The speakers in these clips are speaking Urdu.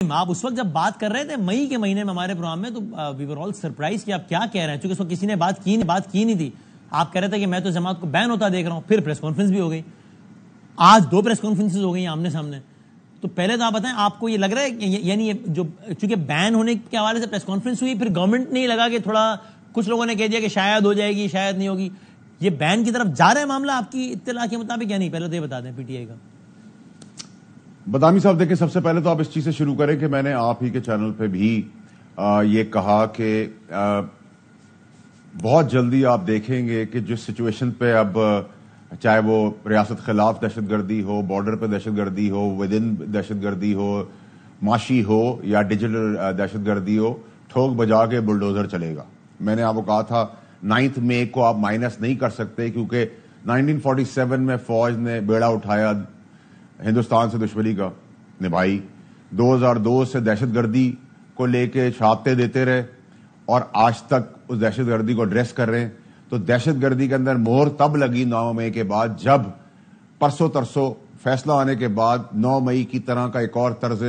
آپ اس وقت جب بات کر رہے تھے مئی کے مہینے میں ہمارے پروگرام میں تو وی ور آل سرپرائز کہ آپ کیا کہہ رہے ہیں، چونکہ اس وقت کسی نے بات کی نہیں تھی. آپ کہہ رہے تھے کہ میں تو جماعت کو بین ہوتا دیکھ رہا ہوں. پھر پریس کانفرنس بھی ہو گئی، آج 2 پریس کانفرنسز ہو گئی آمنے سامنے. تو پہلے تو آپ بتائیں آپ کو یہ لگ رہا ہے یعنی جو چونکہ بین ہونے کے حوالے سے پریس کانفرنس ہوئی، پھر گورنمنٹ نے لگا کہ تھوڑا کچھ لوگوں نے کہہ دیا کہ شاید ہو جائے گی شاید نہیں ہوگی، یہ بین کی طرف جا رہا ہے معاملہ آپ کی اطلاع کے مطابق یا نہیں؟ پہلے تو یہ بتا دیں پی ٹی آئی کا. بدامی صاحب دیکھیں، سب سے پہلے تو آپ اس چیز سے شروع کریں کہ میں نے آپ ہی کے چینل پہ بھی یہ کہا کہ بہت جلدی آپ دیکھیں گے کہ جس سچویشن پہ اب چاہے وہ ریاست خلاف دہشت گردی ہو، بارڈر پہ دہشت گردی ہو، ود ان دہشت گردی ہو، معاشی ہو یا ڈیجیٹل دہشت گردی ہو، ٹھوک بجا کے بلڈوزر چلے گا. میں نے آپ کو کہا تھا 9 مئی کو آپ مائنس نہیں کر سکتے، کیونکہ 1947 میں فوج نے بیڑا اٹھایا، ہندوستان سے دشمنی کا نبھائی، 2002 سے دہشت گردی کو لے کے شہادتیں دیتے رہے اور آج تک اس دہشت گردی کو ایڈریس کر رہے ہیں. تو دہشت گردی کے اندر مہر تب لگی 9 مئی کے بعد جب پرسوں ترسوں فیصلہ آنے کے بعد 9 مئی کی طرح کا ایک اور طرز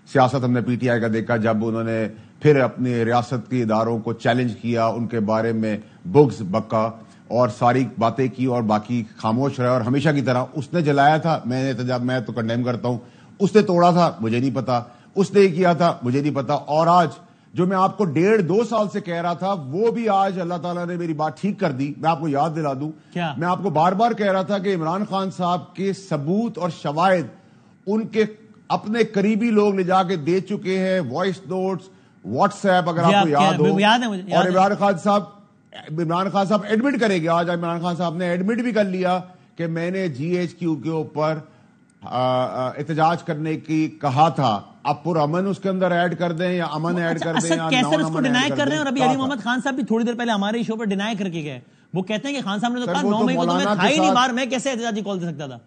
سیاست ہم نے پی ٹی آئی کا دیکھا، جب انہوں نے پھر اپنی ریاست کے اداروں کو چیلنج کیا، ان کے بارے میں بغض بکا اور ساری باتیں کی اور باقی خاموش رہا. اور ہمیشہ کی طرح اس نے جلایا تھا، میں تو کنڈیم کرتا ہوں، اس نے توڑا تھا مجھے نہیں پتا، اس نے کیا تھا مجھے نہیں پتا. اور آج جو میں آپ کو 1.5-2 سال سے کہہ رہا تھا وہ بھی آج اللہ تعالیٰ نے میری بات ٹھیک کر دی. میں آپ کو یاد دلا دوں، میں آپ کو بار بار کہہ رہا تھا کہ عمران خان صاحب کے ثبوت اور شواہد ان کے اپنے قریبی لوگ لے جا کے دے چکے ہیں، وائس نوٹس، واٹس ایپ، اگر آپ کو یاد ہو. اور عمران خان صاحب ایڈمٹ کرے گا، آج عمران خان صاحب نے ایڈمٹ بھی کر لیا کہ میں نے جی ایچ کیو کے اوپر احتجاج کرنے کی کہا تھا. اب پر امن اس کے اندر ایڈ کر دیں یا امن ایڈ کر دیں یا کیسے اس کو ڈینائی کر رہے ہیں. اور ابھی علی محمد خان صاحب بھی تھوڑی دیر پہلے ہمارے شو پر ڈینائی کر کے گئے، وہ کہتے ہیں کہ خان صاحب نے تو کہا 9 مئی کو تو میں تھا ہی نہیں باہر، میں کیسے احتجاجی کال دے سکتا تھا.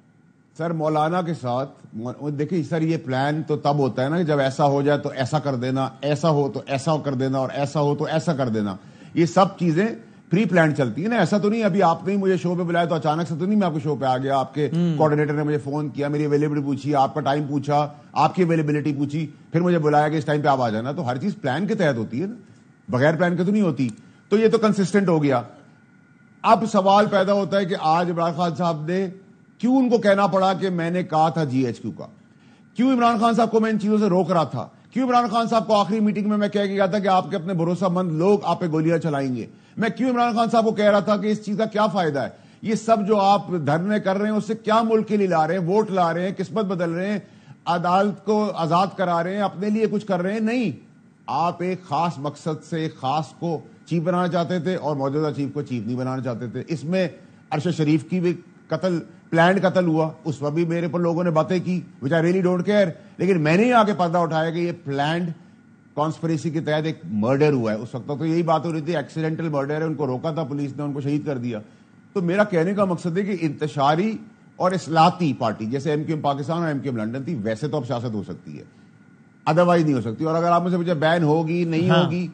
سر مولانا کے ساتھ دیکھیں سر، یہ پلان تو تب ہوتا ہے نا کہ جب ایسا ہو جائے تو ایسا کر دینا، ایسا ہو تو ایسا کر دینا، اور ایسا ہو تو ایسا کر دینا. یہ سب چیزیں پری پلان چلتی ہے نا. ایسا تو نہیں ابھی آپ نے مجھے شو پہ بلایا تو اچانک سے تو نہیں میں آپ کے شو پہ آ گیا. آپ کے کوآرڈینیٹر نے مجھے فون کیا، میری اویلیبلٹی پوچھی، آپ کا ٹائم پوچھا، آپ کی اویلیبلٹی پوچھی، پھر مجھے بلایا کہ اس ٹائم پہ آپ آ جانا. تو ہر چیز پلان کے تحت ہوتی ہے نا، بغیر پلان کے تو نہیں ہوتی. تو یہ تو کنسسٹنٹ ہو گیا. اب سوال پیدا ہوتا ہے کہ آج عمران خان صاحب نے کیوں ان کو کہنا پڑا کہ میں نے کہا تھا جی ایچ کیو کا؟ کیوں عمران خان صاحب کو میں ان چیزوں سے روک رہا تھا؟ کیوں عمران خان صاحب کو آخری میٹنگ میں کہہ کے گیا تھا کہ آپ کے اپنے بھروسہ مند لوگ آپ پہ گولیاں چلائیں گے؟ میں کیوں عمران خان صاحب کو کہہ رہا تھا کہ اس چیز کا کیا فائدہ ہے؟ یہ سب جو آپ دھرنے کر رہے ہیں اس سے کیا ملک کے لیے لا رہے ہیں؟ ووٹ لا رہے ہیں، قسمت بدل رہے ہیں، عدالت کو آزاد کرا رہے ہیں، اپنے لیے کچھ کر رہے ہیں؟ نہیں، آپ ایک خاص مقصد سے ایک خاص کو چیف بنانا چاہتے تھے اور موجودہ چیف کو چیف نہیں بنانا چاہتے تھے. اس میں ارشد شریف کی بھی پلانڈ قتل ہوا، اس پر بھی میرے پر لوگوں نے باتیں کی which I really don't care، لیکن میں نے آگے پردہ اٹھایا کہ یہ پلانڈ کانسپریسی کے تحت ایک مرڈر ہوا ہے. اس وقت تو یہی بات ہو رہی تھی ایکسیڈنٹل مرڈر ہے، ان کو روکا تھا پولیس نے، ان کو شہید کر دیا. تو میرا کہنے کا مقصد ہے کہ انتشاری اور اصلاحاتی پارٹی جیسے ایم کیو ایم پاکستان اور ایم کیو ایم لنڈن تھی، ویسے تو اب سیاست ہو سکتی ہے، ادروائز نہیں ہو سکتی. اور اگر آپ مجھے پوچھیں بین ہوگی نہیں ہوگی،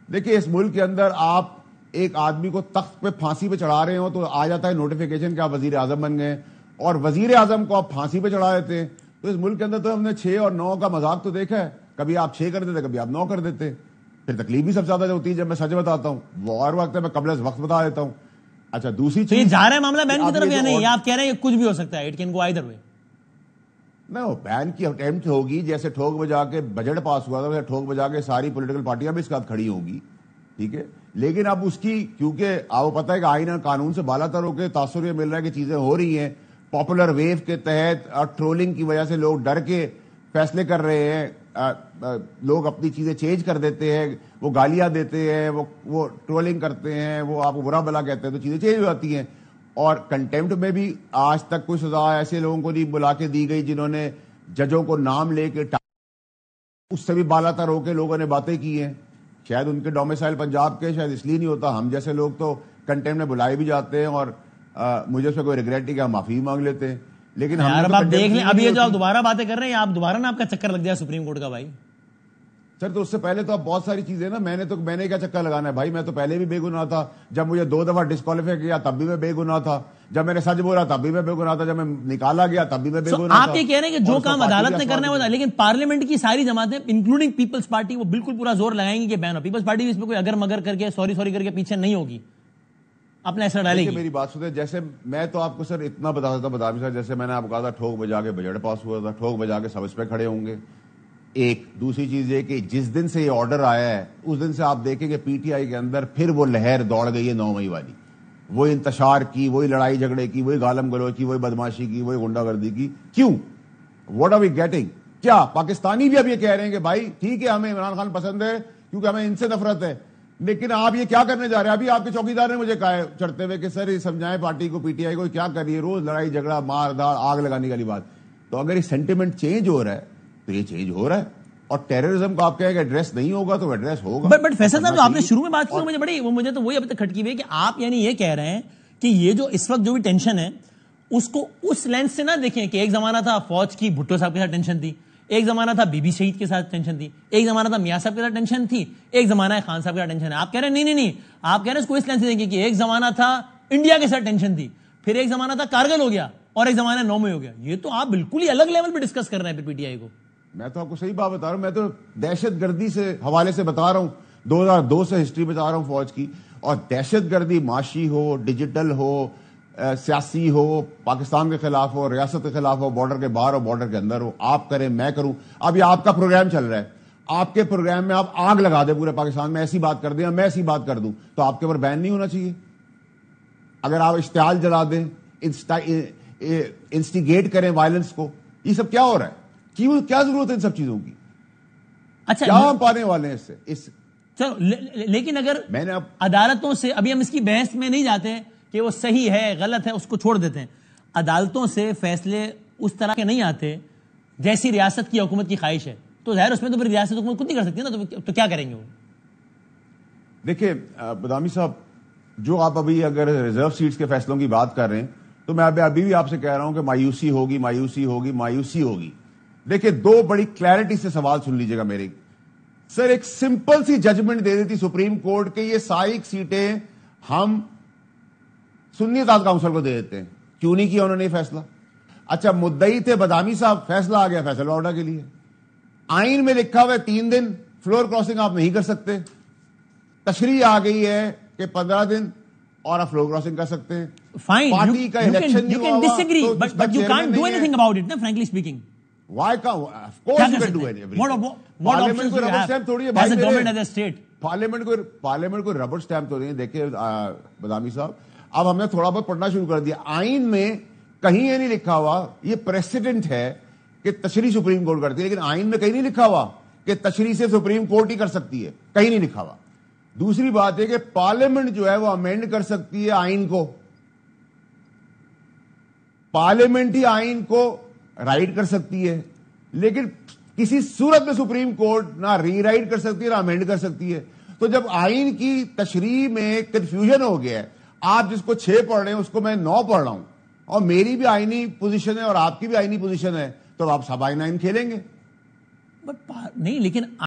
دیکھیں اس ملک کے اندر آپ ایک آدمی کو تخت پہ پھانسی پہ چڑھا رہے ہو تو آ جاتا ہے نوٹیفیکیشن کہ آپ وزیر اعظم بن گئے، اور وزیر اعظم کو آپ پھانسی پہ چڑھا دیتے ہیں. تو اس ملک کے اندر تو ہم نے 6 اور 9 کا مذاق تو دیکھا ہے، کبھی آپ 6 کر دیتے، کبھی آپ 9 کر دیتے. پھر تکلیف بھی سب سے زیادہ ہوتی ہے جب میں سچ بتاتا ہوں، وہ اور وقت ہے میں قبل از وقت بتا دیتا ہوں. اچھا دوسری چیز، یہ جا رہا ہے معاملہ بین کی طرف یا نہیں؟ آپ کہہ رہے ہیں کہ کچھ بھی ہو سکتا ہے، اٹ کین گو ایدر وے. نہیں، بین کی اٹیمپٹ ہوگی، جیسے ٹھوک بجا کے بجٹ پاس ہوا تھا ویسے ٹھوک بجا کے ساری پولیٹیکل پارٹیاں بھی اس کے ساتھ کھڑی ہوں گی، ٹھیک ہے. لیکن اب اس کی کیونکہ آپ کو پتہ ہے کہ آئین اور قانون سے بالا تر ہو کے تاثر یہ مل رہا ہے کہ چیزیں ہو رہی ہیں پاپولر ویو کے تحت، اور ٹرولنگ کی وجہ سے لوگ ڈر کے فیصلے کر رہے ہیں، لوگ اپنی چیزیں چینج کر دیتے ہیں، وہ گالیاں دیتے ہیں، وہ ٹرولنگ کرتے ہیں، وہ آپ کو برا بلا کہتے ہیں، تو چیزیں چینج ہو جاتی ہیں. اور کنٹیمپٹ میں بھی آج تک کوئی سزا ایسے لوگوں کو نہیں بلا کے دی گئی جنہوں نے ججوں کو نام لے کے اس سے بھی بالا تر ہو کے لوگوں نے باتیں کی ہیں. شاید ان کے ڈومیسائل پنجاب کے، شاید اس لیے نہیں ہوتا. ہم جیسے لوگ تو کنٹیمپٹ میں بلائے بھی جاتے ہیں اور مجھے اس میں کوئی ریگریٹ نہیں کہ ہم معافی بھی مانگ لیتے ہیں. لیکن اب آپ دیکھ لیں، اب یہ جو آپ دوبارہ باتیں کر رہے ہیں، آپ دوبارہ نا آپ کا چکر لگ جائے سپریم کورٹ کا بھائی. سر تو اس سے پہلے تو اب بہت ساری چیزیں نا، میں نے کیا چکر لگانا ہے بھائی؟ میں تو پہلے بھی بے گناہ تھا، جب مجھے 2 دفعہ ڈسکوالیفائی کیا تب بھی میں بے گناہ تھا. جب میں نے سچ بولا تب بھی میں بے گناہ تھا, جب میں نکالا گیا تب بھی میں بے گناہ تھا. آپ یہ کہہ رہے ہیں کہ جو کام عدالت نے کرنا ہے, لیکن پارلیمنٹ کی ساری جماعتیں انکلوڈنگ پیپلز پارٹی وہ بالکل پورا زور لگائیں گی کہ بین ہو. پیپلز پارٹی بھی اس میں کوئی اگر مگر کر کے سوری کر کے پیچھے نہیں ہوگی, اپنا ایسا ڈالے گی. میری بات سنیں, جیسے میں تو آپ کو سر اتنا بتا سکتا بدامی صاحب, جیسے میں نے آپ کو کہا تھا ٹھوک بجا کے بجٹ پاس ہوا تھا, ٹھوک بجا کے سب اس پہ کھڑے ہوں گے. ایک دوسری چیز یہ کہ جس دن سے یہ آرڈر آیا ہے اس دن سے آپ دیکھیں کہ پی ٹی آئی کے اندر پھر وہ لہر دوڑ گئی ہے 9 مئی والی, وہی انتشار کی, وہی لڑائی جھگڑے کی, وہی گالم گلوچ کی, وہی بدماشی کی, وہی غنڈہ گردی کی. کیوں؟ What are we getting? کیا پاکستانی بھی اب یہ کہہ رہے ہیں کہ بھائی ٹھیک ہے ہمیں عمران خان پسند ہے کیونکہ ہمیں ان سے نفرت ہے, لیکن آپ یہ کیا کرنے جا رہے ہیں؟ ابھی آپ کے چوکیدار نے مجھے کہا چڑھتے ہوئے کہ سر یہ سمجھائیں پارٹی کو, پی ٹی آئی کو, کیا کر رہی ہے روز لڑائی جھگڑا مار دھاڑ آگ لگانے والی بات. تو اگر یہ سینٹیمنٹ چینج ہو رہا ہے تو یہ چینج ہو رہا ہے, اور ٹیررزم کو آپ کہیں کہ ایڈریس نہیں ہوگا تو ایڈریس ہوگا. بٹ فیصل صاحب جو آپ نے شروع میں بات کی مجھے تو وہی ابھی تک کھٹکی ہوئی ہے کہ آپ یعنی یہ کہہ رہے ہیں کہ یہ جو اس وقت جو بھی ٹینشن ہے اس کو اس لینس سے نہ دیکھیں کہ ایک زمانہ تھا فوج کی بھٹو صاحب کے ساتھ ٹینشن تھی, ایک زمانہ تھا بی بی شہید کے ساتھ ٹینشن تھی, ایک زمانہ تھا میاں صاحب کے ساتھ ٹینشن تھی, ایک زمانہ ہے خان صاحب کے ساتھ ٹینشن ہے. آپ کہہ رہے ہیں نہیں, آپ کہہ رہے ہیں اس کو اس لینس سے دیکھیں کہ ایک زمانہ تھا انڈیا کے ساتھ ٹینشن تھی, پھر ایک زمانہ تھا کارگل ہو گیا, اور ایک زمانہ 9 مئی ہو گیا. یہ تو آپ بالکل ہی الگ لیول پہ ڈسکس کر رہے ہیں پی ٹی آئی کو. میں تو آپ کو صحیح بات بتا رہا ہوں, میں تو دہشت گردی سے حوالے سے بتا رہا ہوں, 2002 سے ہسٹری بتا رہا ہوں فوج کی. اور دہشت گردی معاشی ہو, ڈیجیٹل ہو, سیاسی ہو, پاکستان کے خلاف ہو, ریاست کے خلاف ہو, بارڈر کے باہر ہو, بارڈر کے اندر ہو, آپ کریں میں کروں. اب یہ آپ کا پروگرام چل رہا ہے, آپ کے پروگرام میں آپ آگ لگا دیں پورے پاکستان میں, ایسی بات کر دیں, میں ایسی بات کر دوں, تو آپ کے اوپر بین نہیں ہونا چاہیے. اگر آپ اشتعال جلا دیں, انسٹیگیٹ کریں وائلنس کو, یہ سب کیا ہو رہا ہے؟ کیا ضرورت ہے ان سب چیزوں کی؟ اچھا کیا ہم پانے والے ہیں اس سے؟ چلو لیکن اگر میں نے عدالتوں سے, ابھی ہم اس کی بحث میں نہیں جاتے کہ وہ صحیح ہے غلط ہے, اس کو چھوڑ دیتے ہیں. عدالتوں سے فیصلے اس طرح کے نہیں آتے جیسی ریاست کی حکومت کی خواہش ہے, تو ظاہر اس میں تو پھر ریاست حکومت خود نہیں کر سکتی نا, تو کیا کریں گے وہ؟ دیکھیں بدامی صاحب, جو آپ ابھی اگر ریزرو سیٹس کے فیصلوں کی بات کر رہے ہیں تو میں ابھی بھی آپ سے کہہ رہا ہوں کہ مایوسی ہوگی. دیکھیں 2 بڑی کلیئرٹی سے سوال سن لیجئے گا میرے. سر ایک سمپل سی ججمنٹ دے دیتی سپریم کورٹ کہ یہ ساری سیٹیں ہم سنی اتحاد کونسل کو دے دیتے ہیں, کیوں نہیں کیا انہوں نے فیصلہ؟ اچھا مدعی تھے بدامی صاحب, فیصلہ آ گیا فیصل واڈا کے لیے, آئین میں لکھا ہوا ہے 3 دن فلور کراسنگ آپ نہیں کر سکتے, تشریح آ گئی ہے کہ 15 دن اور آپ فلور کراسنگ کر سکتے ہیں. پارٹی کا election you can disagree, but you can't do anything about it, frankly speaking. Why can't? Of course you can do anything. What options do you have as a government, as a state? Parliament کو ربڑ سٹیمپ تو نہیں. دیکھیں بدامی صاحب, اب ہم نے تھوڑا بہت پڑھنا شروع کر دیا. آئین میں کہیں یہ نہیں لکھا ہوا, یہ پریسیڈنٹ ہے کہ تشریح سپریم کورٹ کرتی ہے, لیکن آئین میں کہیں نہیں لکھا ہوا کہ تشریح سے سپریم کورٹ ہی کر سکتی ہے, کہیں نہیں لکھا ہوا. دوسری بات ہے کہ پارلیمنٹ جو ہے وہ امینڈ کر سکتی ہے آئین کو, پارلیمنٹ ہی آئین کو رائٹ کر سکتی ہے, لیکن کسی صورت میں سپریم کورٹ نہ ری رائٹ کر سکتی ہے نہ امینڈ کر سکتی ہے. تو جب آئین کی تشریح میں کنفیوژن ہو گیا ہے, آپ جس کو 6 پڑھ رہے ہیں اس کو میں 9 پڑھ رہا ہوں, اور میری بھی آئینی پوزیشن ہے اور آپ کی بھی آئینی پوزیشن ہے, تو آپ سب آئین کھیلیں گے. نہیں لیکن